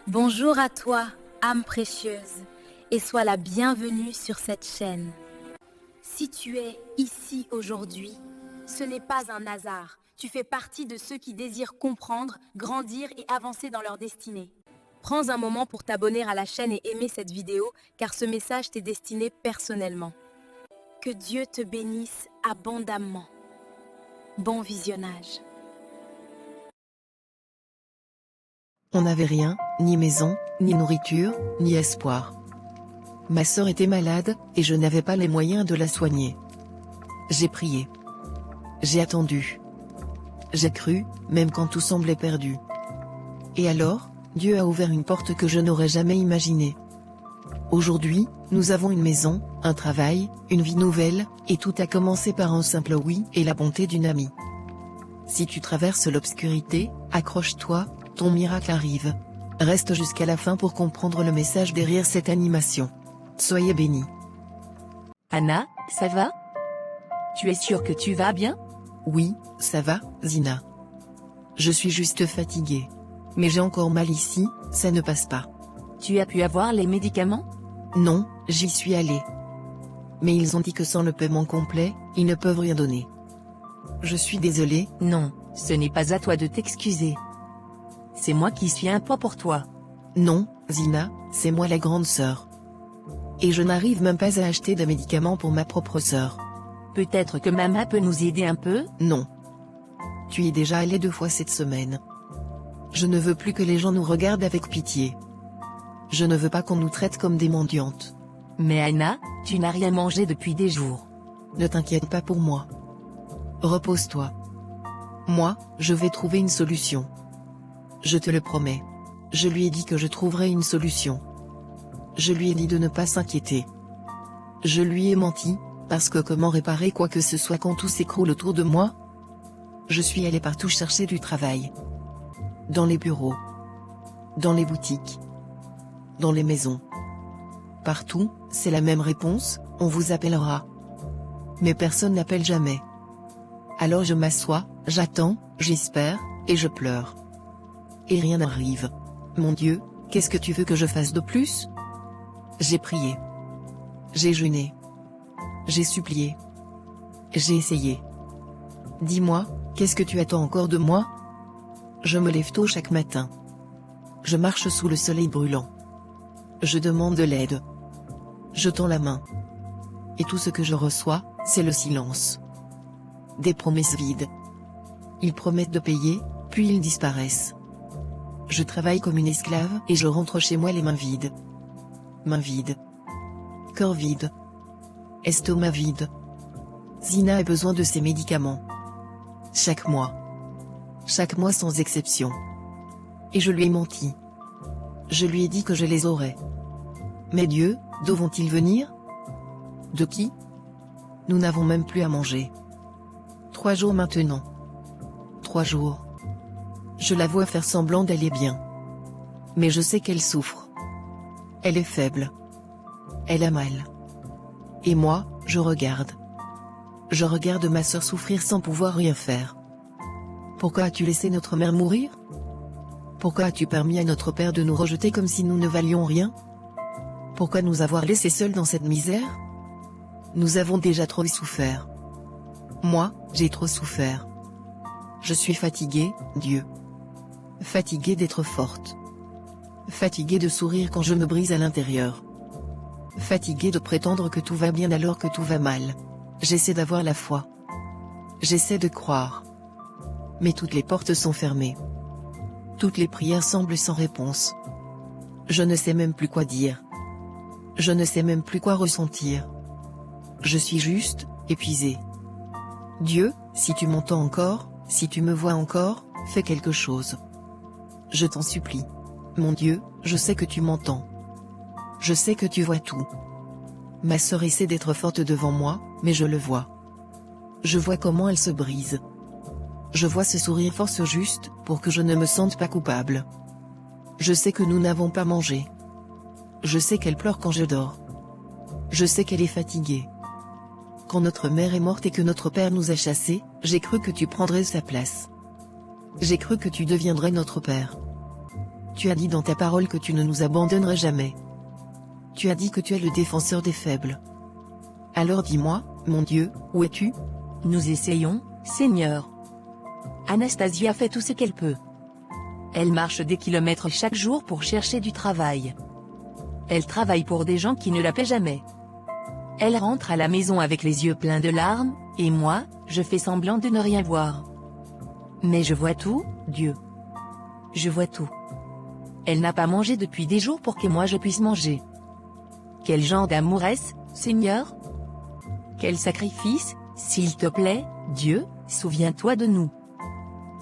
Bonjour à toi, âme précieuse, et sois la bienvenue sur cette chaîne. Si tu es ici aujourd'hui, ce n'est pas un hasard. Tu fais partie de ceux qui désirent comprendre, grandir et avancer dans leur destinée. Prends un moment pour t'abonner à la chaîne et aimer cette vidéo, car ce message t'est destiné personnellement. Que Dieu te bénisse abondamment. Bon visionnage. On n'avait rien, ni maison, ni nourriture, ni espoir. Ma sœur était malade, et je n'avais pas les moyens de la soigner. J'ai prié. J'ai attendu. J'ai cru, même quand tout semblait perdu. Et alors, Dieu a ouvert une porte que je n'aurais jamais imaginée. Aujourd'hui, nous avons une maison, un travail, une vie nouvelle, et tout a commencé par un simple oui et la bonté d'une amie. Si tu traverses l'obscurité, accroche-toi, ton miracle arrive. Reste jusqu'à la fin pour comprendre le message derrière cette animation. Soyez bénis. Anna, ça va? Tu es sûre que tu vas bien? Oui, ça va, Zina. Je suis juste fatiguée. Mais j'ai encore mal ici, ça ne passe pas. Tu as pu avoir les médicaments? Non, j'y suis allée. Mais ils ont dit que sans le paiement complet, ils ne peuvent rien donner. Je suis désolée. Non, ce n'est pas à toi de t'excuser. C'est moi qui suis un poids pour toi. Non, Zina, c'est moi la grande sœur. Et je n'arrive même pas à acheter des médicaments pour ma propre sœur. Peut-être que Mama peut nous aider un peu? Non. Tu y es déjà allée 2 fois cette semaine. Je ne veux plus que les gens nous regardent avec pitié. Je ne veux pas qu'on nous traite comme des mendiantes. Mais Anna, tu n'as rien mangé depuis des jours. Ne t'inquiète pas pour moi. Repose-toi. Moi, je vais trouver une solution. Je te le promets. Je lui ai dit que je trouverais une solution. Je lui ai dit de ne pas s'inquiéter. Je lui ai menti, parce que comment réparer quoi que ce soit quand tout s'écroule autour de moi? Je suis allé partout chercher du travail. Dans les bureaux. Dans les boutiques. Dans les maisons. Partout, c'est la même réponse, on vous appellera. Mais personne n'appelle jamais. Alors je m'assois, j'attends, j'espère, et je pleure. Et rien n'arrive. Mon Dieu, qu'est-ce que tu veux que je fasse de plus? J'ai prié. J'ai jeûné. J'ai supplié. J'ai essayé. Dis-moi, qu'est-ce que tu attends encore de moi? Je me lève tôt chaque matin. Je marche sous le soleil brûlant. Je demande de l'aide. Je tends la main. Et tout ce que je reçois, c'est le silence. Des promesses vides. Ils promettent de payer, puis ils disparaissent. Je travaille comme une esclave et je rentre chez moi les mains vides. Mains vides. Corps vide. Estomac vide. Zina a besoin de ses médicaments. Chaque mois. Chaque mois sans exception. Et je lui ai menti. Je lui ai dit que je les aurais. Mais Dieu, d'où vont-ils venir? De qui? Nous n'avons même plus à manger. 3 jours maintenant. 3 jours. Je la vois faire semblant d'aller bien. Mais je sais qu'elle souffre. Elle est faible. Elle a mal. Et moi, je regarde. Je regarde ma sœur souffrir sans pouvoir rien faire. Pourquoi as-tu laissé notre mère mourir? Pourquoi as-tu permis à notre père de nous rejeter comme si nous ne valions rien? Pourquoi nous avoir laissés seuls dans cette misère? Nous avons déjà trop souffert. Moi, j'ai trop souffert. Je suis fatiguée, Dieu. Fatiguée d'être forte. Fatiguée de sourire quand je me brise à l'intérieur. Fatiguée de prétendre que tout va bien alors que tout va mal. J'essaie d'avoir la foi. J'essaie de croire. Mais toutes les portes sont fermées. Toutes les prières semblent sans réponse. Je ne sais même plus quoi dire. Je ne sais même plus quoi ressentir. Je suis juste, épuisée. Dieu, si tu m'entends encore, si tu me vois encore, fais quelque chose. Je t'en supplie. Mon Dieu, je sais que tu m'entends. Je sais que tu vois tout. Ma sœur essaie d'être forte devant moi, mais je le vois. Je vois comment elle se brise. Je vois ce sourire force juste, pour que je ne me sente pas coupable. Je sais que nous n'avons pas mangé. Je sais qu'elle pleure quand je dors. Je sais qu'elle est fatiguée. Quand notre mère est morte et que notre père nous a chassés, j'ai cru que tu prendrais sa place. J'ai cru que tu deviendrais notre père. Tu as dit dans ta parole que tu ne nous abandonnerais jamais. Tu as dit que tu es le défenseur des faibles. Alors dis-moi, mon Dieu, où es-tu? Nous essayons, Seigneur. Anastasia fait tout ce qu'elle peut. Elle marche des kilomètres chaque jour pour chercher du travail. Elle travaille pour des gens qui ne la paient jamais. Elle rentre à la maison avec les yeux pleins de larmes, et moi, je fais semblant de ne rien voir. Mais je vois tout, Dieu. Je vois tout. Elle n'a pas mangé depuis des jours pour que moi je puisse manger. Quel genre d'amour est-ce, Seigneur? Quel sacrifice, s'il te plaît, Dieu, souviens-toi de nous.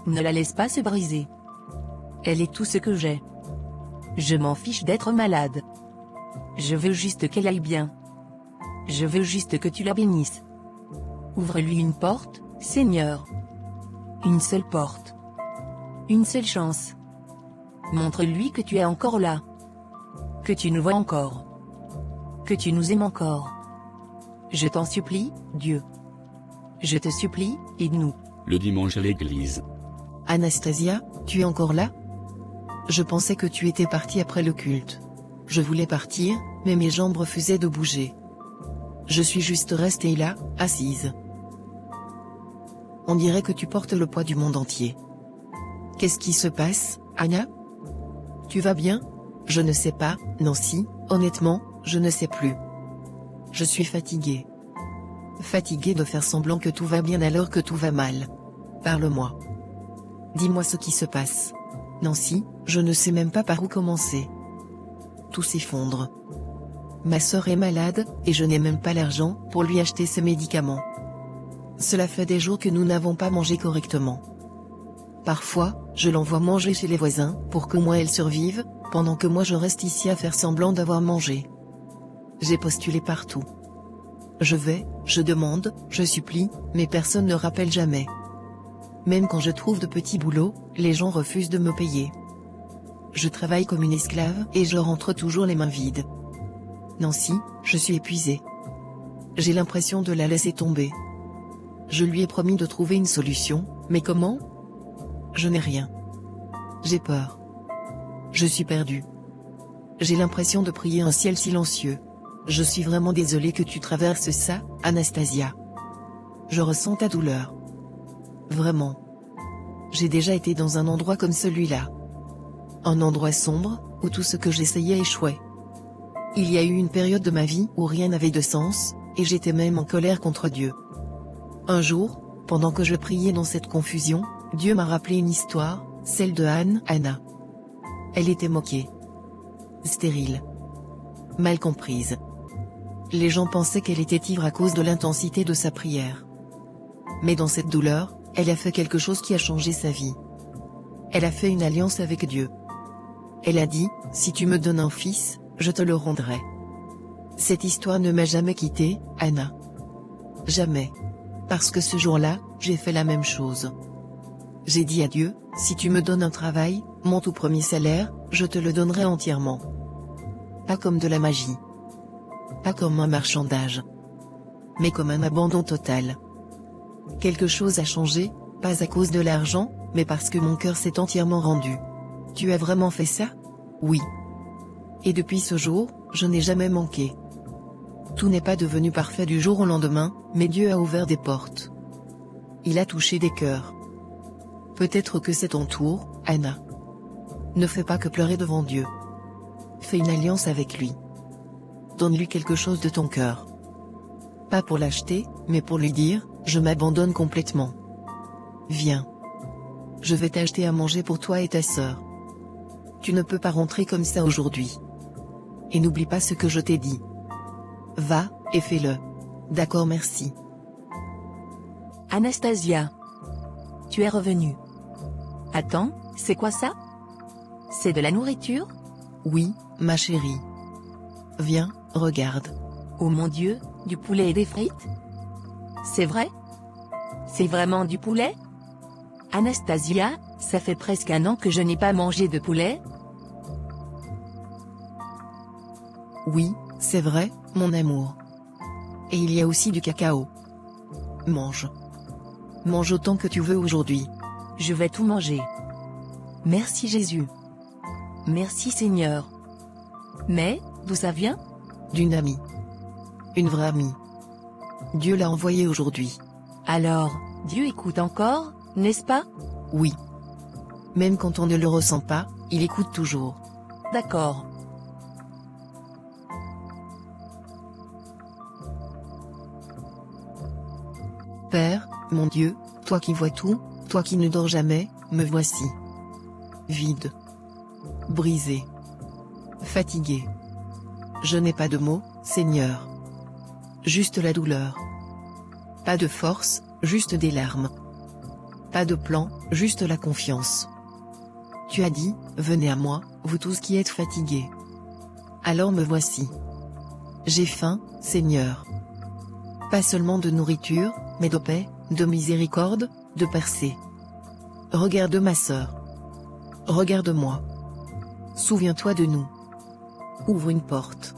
Ne la laisse pas se briser. Elle est tout ce que j'ai. Je m'en fiche d'être malade. Je veux juste qu'elle aille bien. Je veux juste que tu la bénisses. Ouvre-lui une porte, Seigneur. Une seule porte. Une seule chance. Montre-lui que tu es encore là. Que tu nous vois encore. Que tu nous aimes encore. Je t'en supplie, Dieu. Je te supplie, aide-nous. Le dimanche à l'église. Anastasia, tu es encore là? Je pensais que tu étais partie après le culte. Je voulais partir, mais mes jambes refusaient de bouger. Je suis juste restée là, assise. On dirait que tu portes le poids du monde entier. Qu'est-ce qui se passe, Anna? Tu vas bien? Je ne sais pas, Nancy, honnêtement, je ne sais plus. Je suis fatiguée. Fatiguée de faire semblant que tout va bien alors que tout va mal. Parle-moi. Dis-moi ce qui se passe. Nancy, je ne sais même pas par où commencer. Tout s'effondre. Ma sœur est malade, et je n'ai même pas l'argent pour lui acheter ses médicaments. Cela fait des jours que nous n'avons pas mangé correctement. Parfois, je l'envoie manger chez les voisins pour qu'au moins elle survive, pendant que moi je reste ici à faire semblant d'avoir mangé. J'ai postulé partout. Je demande, je supplie, mais personne ne rappelle jamais. Même quand je trouve de petits boulots, les gens refusent de me payer. Je travaille comme une esclave et je rentre toujours les mains vides. Nancy, je suis épuisée. J'ai l'impression de la laisser tomber. Je lui ai promis de trouver une solution, mais comment? Je n'ai rien. J'ai peur. Je suis perdue. J'ai l'impression de prier un ciel silencieux. Je suis vraiment désolée que tu traverses ça, Anastasia. Je ressens ta douleur. Vraiment. J'ai déjà été dans un endroit comme celui-là. Un endroit sombre, où tout ce que j'essayais échouait. Il y a eu une période de ma vie où rien n'avait de sens, et j'étais même en colère contre Dieu. Un jour, pendant que je priais dans cette confusion, Dieu m'a rappelé une histoire, celle de Anna. Elle était moquée. Stérile. Mal comprise. Les gens pensaient qu'elle était ivre à cause de l'intensité de sa prière. Mais dans cette douleur, elle a fait quelque chose qui a changé sa vie. Elle a fait une alliance avec Dieu. Elle a dit, si tu me donnes un fils, je te le rendrai. Cette histoire ne m'a jamais quittée, Anna. Jamais. Parce que ce jour-là, j'ai fait la même chose. J'ai dit à Dieu, si tu me donnes un travail, mon tout premier salaire, je te le donnerai entièrement. Pas comme de la magie. Pas comme un marchandage. Mais comme un abandon total. Quelque chose a changé, pas à cause de l'argent, mais parce que mon cœur s'est entièrement rendu. Tu as vraiment fait ça? Oui. Et depuis ce jour, je n'ai jamais manqué. Tout n'est pas devenu parfait du jour au lendemain, mais Dieu a ouvert des portes. Il a touché des cœurs. Peut-être que c'est ton tour, Anna. Ne fais pas que pleurer devant Dieu. Fais une alliance avec lui. Donne-lui quelque chose de ton cœur. Pas pour l'acheter, mais pour lui dire, je m'abandonne complètement. Viens. Je vais t'acheter à manger pour toi et ta sœur. Tu ne peux pas rentrer comme ça aujourd'hui. Et n'oublie pas ce que je t'ai dit. Va, et fais-le. D'accord, merci. Anastasia. Tu es revenue. Attends, c'est quoi ça? C'est de la nourriture? Oui, ma chérie. Viens, regarde. Oh mon Dieu, du poulet et des frites? C'est vrai? C'est vraiment du poulet? Anastasia, ça fait presque 1 an que je n'ai pas mangé de poulet. Oui, c'est vrai, mon amour. Et il y a aussi du cacao. Mange. Mange autant que tu veux aujourd'hui. Je vais tout manger. Merci Jésus. Merci Seigneur. Mais, d'où ça vient? D'une amie. Une vraie amie. Dieu l'a envoyée aujourd'hui. Alors, Dieu écoute encore, n'est-ce pas? Oui. Même quand on ne le ressent pas, il écoute toujours. D'accord. Père, mon Dieu, toi qui vois tout, toi qui ne dors jamais, me voici. Vide. Brisé. Fatigué. Je n'ai pas de mots, Seigneur. Juste la douleur. Pas de force, juste des larmes. Pas de plan, juste la confiance. Tu as dit, venez à moi, vous tous qui êtes fatigués. Alors me voici. J'ai faim, Seigneur. Pas seulement de nourriture, mais de paix, de miséricorde, de percée. Regarde ma sœur. Regarde-moi. Souviens-toi de nous. Ouvre une porte.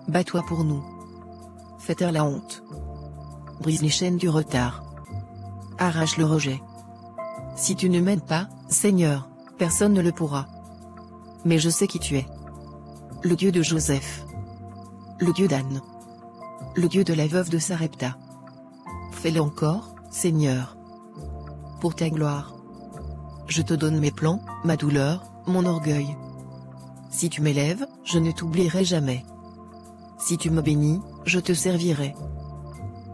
Bats-toi pour nous. Fais taire la honte. Brise les chaînes du retard. Arrache le rejet. Si tu ne m'aides pas, Seigneur, personne ne le pourra. Mais je sais qui tu es. Le Dieu de Joseph. Le Dieu d'Anne. Le Dieu de la veuve de Sarepta. Fais-le encore, Seigneur. Pour ta gloire. Je te donne mes plans, ma douleur, mon orgueil. Si tu m'élèves, je ne t'oublierai jamais. Si tu me bénis, je te servirai.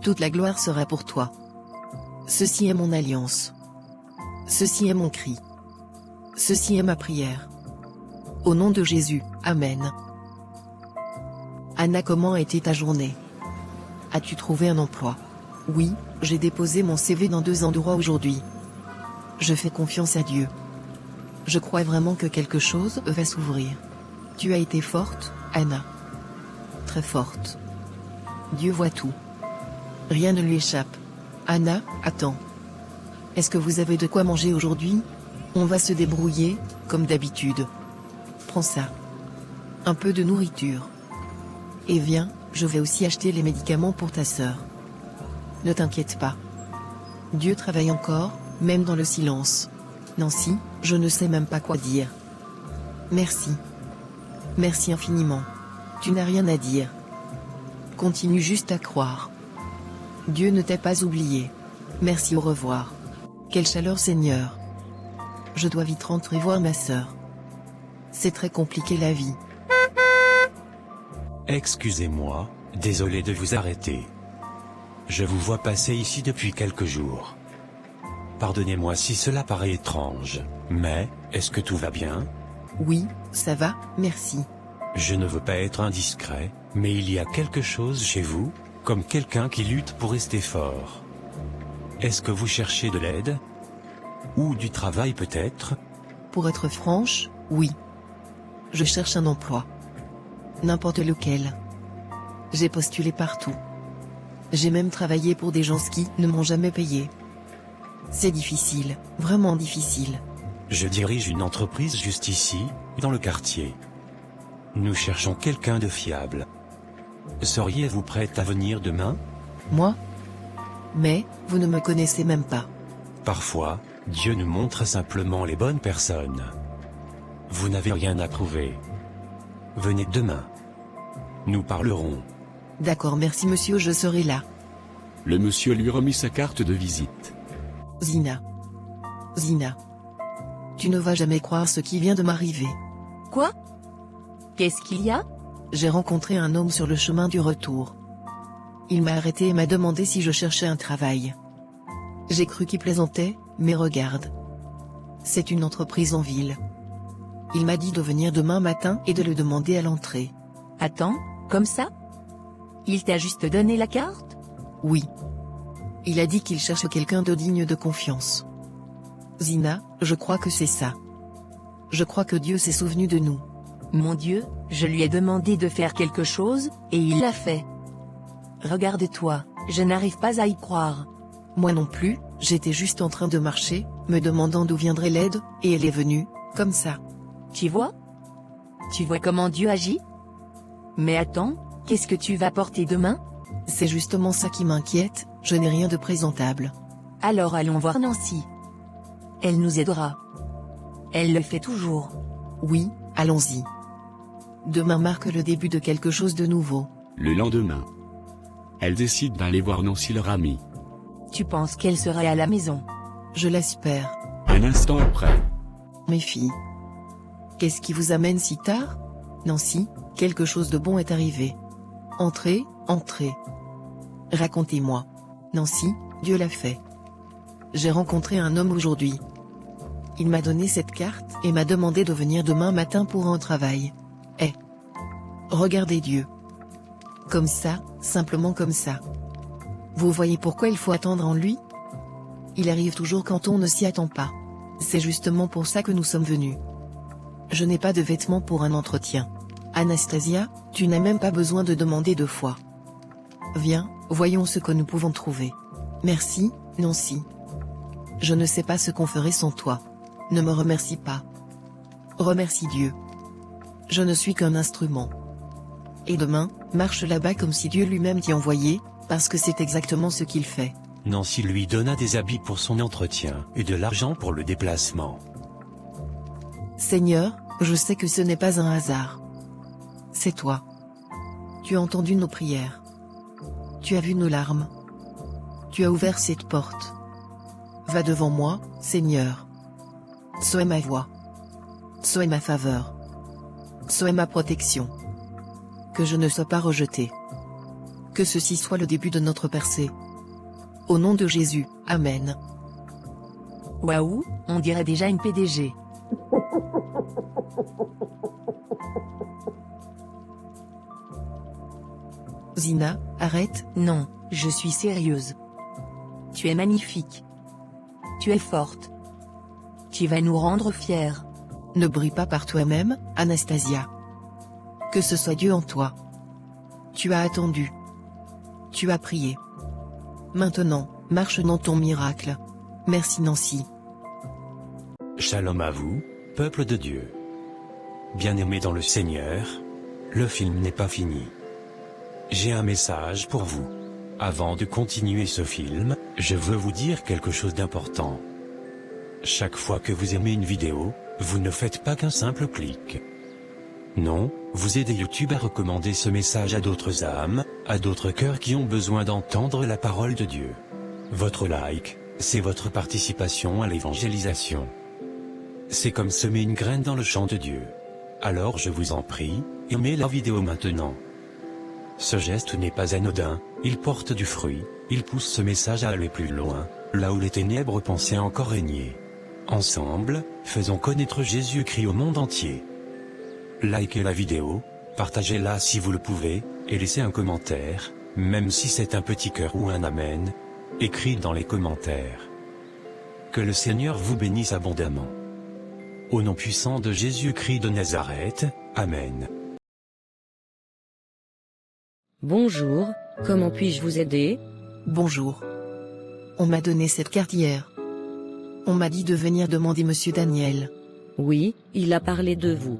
Toute la gloire sera pour toi. Ceci est mon alliance. Ceci est mon cri. Ceci est ma prière. Au nom de Jésus, Amen. Anna, comment a été ta journée? As-tu trouvé un emploi? Oui, j'ai déposé mon CV dans 2 endroits aujourd'hui. Je fais confiance à Dieu. Je crois vraiment que quelque chose va s'ouvrir. Tu as été forte, Anna. Très forte. Dieu voit tout. Rien ne lui échappe. Anna, attends. Est-ce que vous avez de quoi manger aujourd'hui? On va se débrouiller, comme d'habitude. Prends ça. Un peu de nourriture. Et viens, je vais aussi acheter les médicaments pour ta sœur. Ne t'inquiète pas. Dieu travaille encore, même dans le silence. Nancy, je ne sais même pas quoi dire. Merci. Merci infiniment. Tu n'as rien à dire. Continue juste à croire. Dieu ne t'a pas oublié. Merci, au revoir. Quelle chaleur, Seigneur. Je dois vite rentrer voir ma sœur. C'est très compliqué la vie. Excusez-moi, désolé de vous arrêter. Je vous vois passer ici depuis quelques jours. Pardonnez-moi si cela paraît étrange, mais, est-ce que tout va bien? Oui, ça va, merci. Je ne veux pas être indiscret, mais il y a quelque chose chez vous, comme quelqu'un qui lutte pour rester fort. Est-ce que vous cherchez de l'aide? Ou du travail peut-être? Pour être franche, oui. Je cherche un emploi. N'importe lequel. J'ai postulé partout. J'ai même travaillé pour des gens qui ne m'ont jamais payé. C'est difficile, vraiment difficile. Je dirige une entreprise juste ici, dans le quartier. Nous cherchons quelqu'un de fiable. Seriez-vous prête à venir demain? Moi? Mais, vous ne me connaissez même pas. Parfois, Dieu nous montre simplement les bonnes personnes. Vous n'avez rien à prouver. Venez demain. Nous parlerons. D'accord, merci monsieur, je serai là. Le monsieur lui remit sa carte de visite. Zina. Zina. Tu ne vas jamais croire ce qui vient de m'arriver. Quoi? Qu'est-ce qu'il y a? J'ai rencontré un homme sur le chemin du retour. Il m'a arrêté et m'a demandé si je cherchais un travail. J'ai cru qu'il plaisantait, mais regarde. C'est une entreprise en ville. Il m'a dit de venir demain matin et de le demander à l'entrée. Attends, comme ça? Il t'a juste donné la carte? Oui. Il a dit qu'il cherche quelqu'un de digne de confiance. Zina, je crois que c'est ça. Je crois que Dieu s'est souvenu de nous. Mon Dieu, je lui ai demandé de faire quelque chose, et il l'a fait. Regarde-toi, je n'arrive pas à y croire. Moi non plus, j'étais juste en train de marcher, me demandant d'où viendrait l'aide, et elle est venue, comme ça. Tu vois? Tu vois comment Dieu agit? Mais attends, qu'est-ce que tu vas porter demain? C'est justement ça qui m'inquiète, je n'ai rien de présentable. Alors allons voir Nancy. Elle nous aidera. Elle le fait toujours. Oui, allons-y. Demain marque le début de quelque chose de nouveau. Le lendemain, elle décide d'aller voir Nancy leur amie. Tu penses qu'elle serait à la maison? Je l'espère. Un instant après, Mes filles. Qu'est-ce qui vous amène si tard? Nancy, quelque chose de bon est arrivé. Entrez, entrez. Racontez-moi. Nancy, Dieu l'a fait. J'ai rencontré un homme aujourd'hui. Il m'a donné cette carte et m'a demandé de venir demain matin pour un travail. Regardez Dieu. Comme ça, simplement comme ça. Vous voyez pourquoi il faut attendre en lui? Il arrive toujours quand on ne s'y attend pas. C'est justement pour ça que nous sommes venus. Je n'ai pas de vêtements pour un entretien. Anastasia, tu n'as même pas besoin de demander 2 fois. Viens, voyons ce que nous pouvons trouver. Merci, Nancy. Je ne sais pas ce qu'on ferait sans toi. Ne me remercie pas. Remercie Dieu. Je ne suis qu'un instrument. Et demain, marche là-bas comme si Dieu lui-même t'y envoyait, parce que c'est exactement ce qu'il fait. Nancy lui donna des habits pour son entretien et de l'argent pour le déplacement. Seigneur, je sais que ce n'est pas un hasard. C'est toi. Tu as entendu nos prières. Tu as vu nos larmes. Tu as ouvert cette porte. Va devant moi, Seigneur. Sois ma voix. Sois ma faveur. Sois ma protection. Que je ne sois pas rejeté. Que ceci soit le début de notre percée. Au nom de Jésus, Amen. Waouh, on dirait déjà une PDG. Zina, arrête. Non, je suis sérieuse. Tu es magnifique. Tu es forte. Tu vas nous rendre fiers. Ne brille pas par toi-même, Anastasia. Que ce soit Dieu en toi. Tu as attendu. Tu as prié. Maintenant, marche dans ton miracle. Merci Nancy. Shalom à vous, peuple de Dieu. Bien-aimés dans le Seigneur, le film n'est pas fini. J'ai un message pour vous. Avant de continuer ce film, je veux vous dire quelque chose d'important. Chaque fois que vous aimez une vidéo, vous ne faites pas qu'un simple clic. Non, vous aidez YouTube à recommander ce message à d'autres âmes, à d'autres cœurs qui ont besoin d'entendre la parole de Dieu. Votre like, c'est votre participation à l'évangélisation. C'est comme semer une graine dans le champ de Dieu. Alors je vous en prie, aimez la vidéo maintenant. Ce geste n'est pas anodin, il porte du fruit, il pousse ce message à aller plus loin, là où les ténèbres pensaient encore régner. Ensemble, faisons connaître Jésus-Christ au monde entier. Likez la vidéo, partagez-la si vous le pouvez, et laissez un commentaire, même si c'est un petit cœur ou un amen, écrit dans les commentaires. Que le Seigneur vous bénisse abondamment. Au nom puissant de Jésus-Christ de Nazareth, Amen. Bonjour, comment puis-je vous aider? Bonjour. On m'a donné cette carte hier. On m'a dit de venir demander Monsieur Daniel. Oui, il a parlé de vous.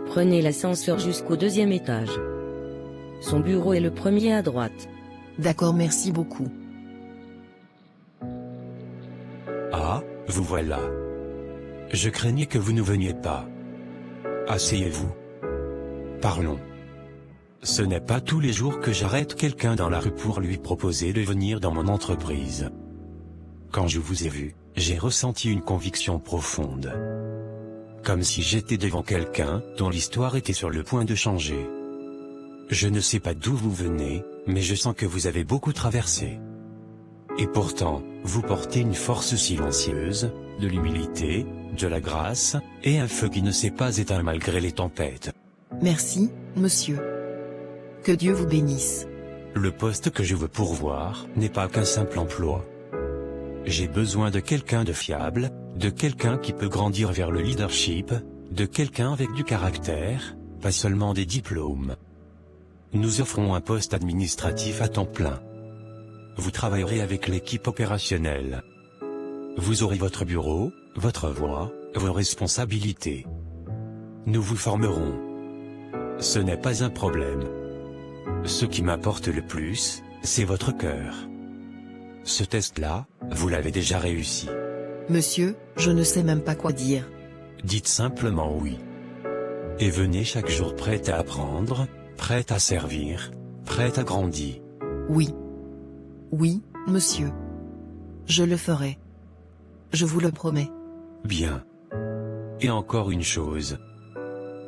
Prenez l'ascenseur jusqu'au 2e étage. Son bureau est le premier à droite. D'accord, merci beaucoup. Ah, vous voilà. Je craignais que vous ne veniez pas. Asseyez-vous. Parlons. Ce n'est pas tous les jours que j'arrête quelqu'un dans la rue pour lui proposer de venir dans mon entreprise. Quand je vous ai vu, j'ai ressenti une conviction profonde. Comme si j'étais devant quelqu'un dont l'histoire était sur le point de changer. Je ne sais pas d'où vous venez, mais je sens que vous avez beaucoup traversé. Et pourtant, vous portez une force silencieuse, de l'humilité, de la grâce, et un feu qui ne s'est pas éteint malgré les tempêtes. Merci, monsieur. Que Dieu vous bénisse. Le poste que je veux pourvoir n'est pas qu'un simple emploi. J'ai besoin de quelqu'un de fiable, de quelqu'un qui peut grandir vers le leadership, de quelqu'un avec du caractère, pas seulement des diplômes. Nous offrons un poste administratif à temps plein. Vous travaillerez avec l'équipe opérationnelle. Vous aurez votre bureau, votre voix, vos responsabilités. Nous vous formerons. Ce n'est pas un problème. Ce qui m'importe le plus, c'est votre cœur. Ce test-là, vous l'avez déjà réussi. Monsieur, je ne sais même pas quoi dire. Dites simplement oui. Et venez chaque jour prête à apprendre, prête à servir, prête à grandir. Oui. Oui, monsieur. Je le ferai. Je vous le promets. Bien. Et encore une chose.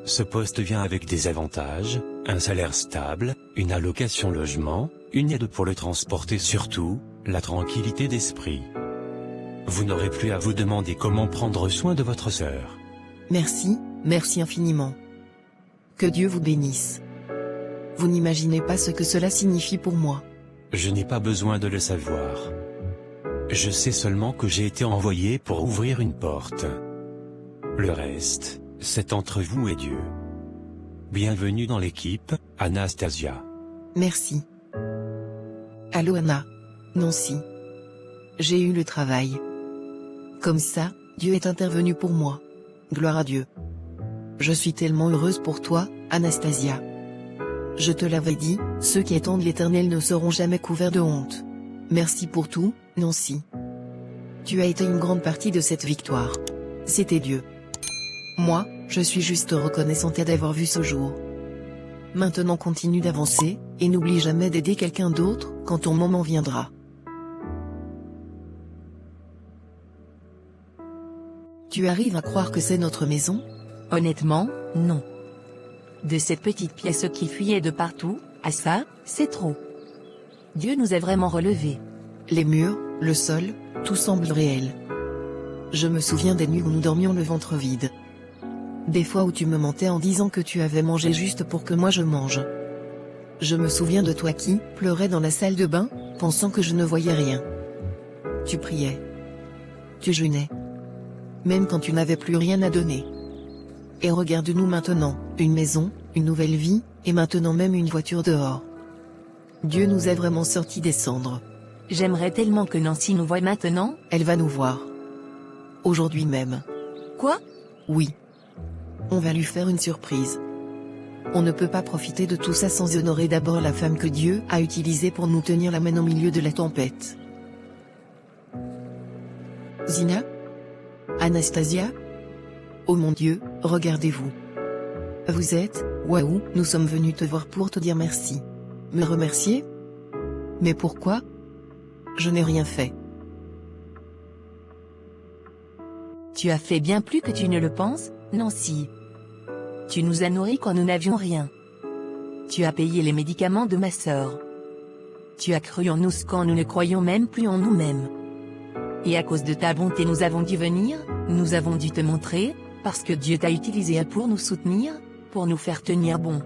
Ce poste vient avec des avantages, un salaire stable, une allocation logement, une aide pour le transport et surtout, la tranquillité d'esprit. Vous n'aurez plus à vous demander comment prendre soin de votre sœur. Merci, merci infiniment. Que Dieu vous bénisse. Vous n'imaginez pas ce que cela signifie pour moi. Je n'ai pas besoin de le savoir. Je sais seulement que j'ai été envoyé pour ouvrir une porte. Le reste, c'est entre vous et Dieu. Bienvenue dans l'équipe, Anastasia. Merci. Allô Anna. Nancy. J'ai eu le travail. Comme ça, Dieu est intervenu pour moi. Gloire à Dieu. Je suis tellement heureuse pour toi, Anastasia. Je te l'avais dit, ceux qui attendent l'Éternel ne seront jamais couverts de honte. Merci pour tout, Nancy. Tu as été une grande partie de cette victoire. C'était Dieu. Moi, je suis juste reconnaissante d'avoir vu ce jour. Maintenant continue d'avancer, et n'oublie jamais d'aider quelqu'un d'autre, quand ton moment viendra. Tu arrives à croire que c'est notre maison? Honnêtement, non. De cette petite pièce qui fuyait de partout, à ça, c'est trop. Dieu nous a vraiment relevés. Les murs, le sol, tout semble réel. Je me souviens des nuits où nous dormions le ventre vide. Des fois où tu me mentais en disant que tu avais mangé juste pour que moi je mange. Je me souviens de toi qui pleurais dans la salle de bain, pensant que je ne voyais rien. Tu priais. Tu jeûnais. Même quand tu n'avais plus rien à donner. Et regarde-nous maintenant, une maison, une nouvelle vie, et maintenant même une voiture dehors. Dieu nous a vraiment sortis des cendres. J'aimerais tellement que Nancy nous voie maintenant. Elle va nous voir. Aujourd'hui même. Quoi? Oui. On va lui faire une surprise. On ne peut pas profiter de tout ça sans honorer d'abord la femme que Dieu a utilisée pour nous tenir la main au milieu de la tempête. Zina? Anastasia? Oh mon Dieu, regardez-vous. Vous êtes, waouh, nous sommes venus te voir pour te dire merci. Me remercier? Mais pourquoi? Je n'ai rien fait. Tu as fait bien plus que tu ne le penses, Nancy. Tu nous as nourris quand nous n'avions rien. Tu as payé les médicaments de ma sœur. Tu as cru en nous quand nous ne croyions même plus en nous-mêmes. Et à cause de ta bonté nous avons dû venir, nous avons dû te montrer, parce que Dieu t'a utilisé pour nous soutenir, pour nous faire tenir bon.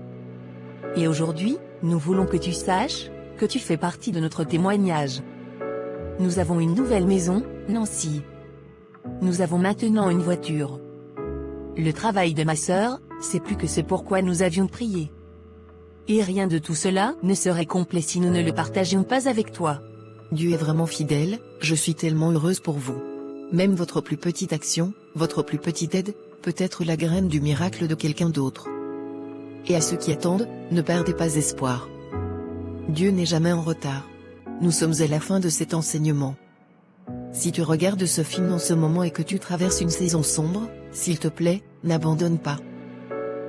Et aujourd'hui, nous voulons que tu saches, que tu fais partie de notre témoignage. Nous avons une nouvelle maison, Nancy. Nous avons maintenant une voiture. Le travail de ma sœur, c'est plus que ce pourquoi nous avions prié. Et rien de tout cela ne serait complet si nous ne le partagions pas avec toi. Dieu est vraiment fidèle, je suis tellement heureuse pour vous. Même votre plus petite action, votre plus petite aide, peut être la graine du miracle de quelqu'un d'autre. Et à ceux qui attendent, ne perdez pas espoir. Dieu n'est jamais en retard. Nous sommes à la fin de cet enseignement. Si tu regardes ce film en ce moment et que tu traverses une saison sombre, s'il te plaît, n'abandonne pas.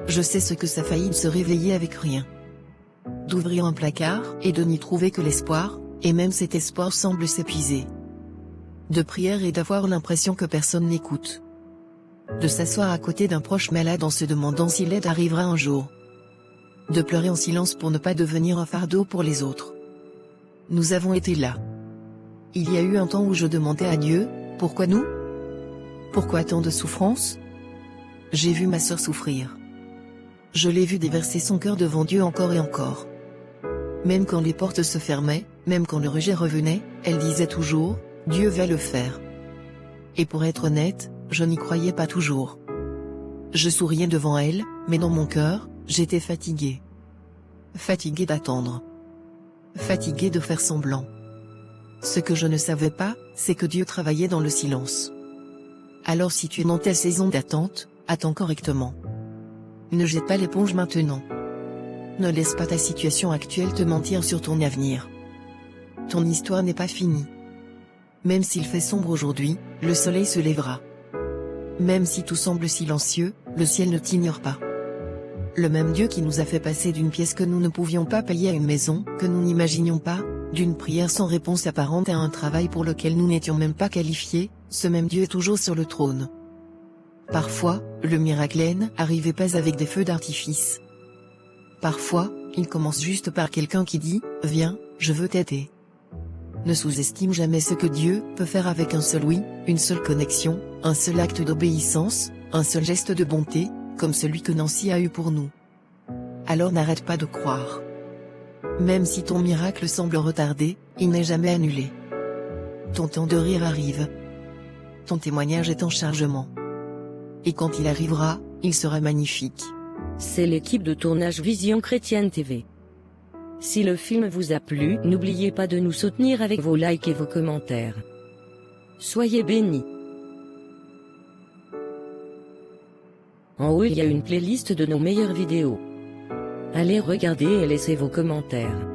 Je sais ce que ça faillit de se réveiller avec rien. D'ouvrir un placard et de n'y trouver que l'espoir, et même cet espoir semble s'épuiser. De prière et d'avoir l'impression que personne n'écoute. De s'asseoir à côté d'un proche malade en se demandant si l'aide arrivera un jour. De pleurer en silence pour ne pas devenir un fardeau pour les autres. Nous avons été là. Il y a eu un temps où je demandais à Dieu, pourquoi nous? Pourquoi tant de souffrance? J'ai vu ma sœur souffrir. Je l'ai vu déverser son cœur devant Dieu encore et encore. Même quand les portes se fermaient, même quand le rejet revenait, elle disait toujours, Dieu va le faire. Et pour être honnête, je n'y croyais pas toujours. Je souriais devant elle, mais dans mon cœur, j'étais fatiguée. Fatiguée d'attendre. Fatiguée de faire semblant. Ce que je ne savais pas, c'est que Dieu travaillait dans le silence. Alors si tu es dans ta saison d'attente, attends correctement. Ne jette pas l'éponge maintenant. Ne laisse pas ta situation actuelle te mentir sur ton avenir. Ton histoire n'est pas finie. Même s'il fait sombre aujourd'hui, le soleil se lèvera. Même si tout semble silencieux, le ciel ne t'ignore pas. Le même Dieu qui nous a fait passer d'une pièce que nous ne pouvions pas payer à une maison que nous n'imaginions pas, d'une prière sans réponse apparente à un travail pour lequel nous n'étions même pas qualifiés, ce même Dieu est toujours sur le trône. Parfois, le miracle n'arrivait pas avec des feux d'artifice. Parfois, il commence juste par quelqu'un qui dit « Viens, je veux t'aider ». Ne sous-estime jamais ce que Dieu peut faire avec un seul oui, une seule connexion, un seul acte d'obéissance, un seul geste de bonté, comme celui que Nancy a eu pour nous. Alors n'arrête pas de croire. Même si ton miracle semble retardé, il n'est jamais annulé. Ton temps de rire arrive. Ton témoignage est en chargement. Et quand il arrivera, il sera magnifique. C'est l'équipe de tournage Vision Chrétienne TV. Si le film vous a plu, n'oubliez pas de nous soutenir avec vos likes et vos commentaires. Soyez bénis. En haut il y a une playlist de nos meilleures vidéos. Allez regarder et laissez vos commentaires.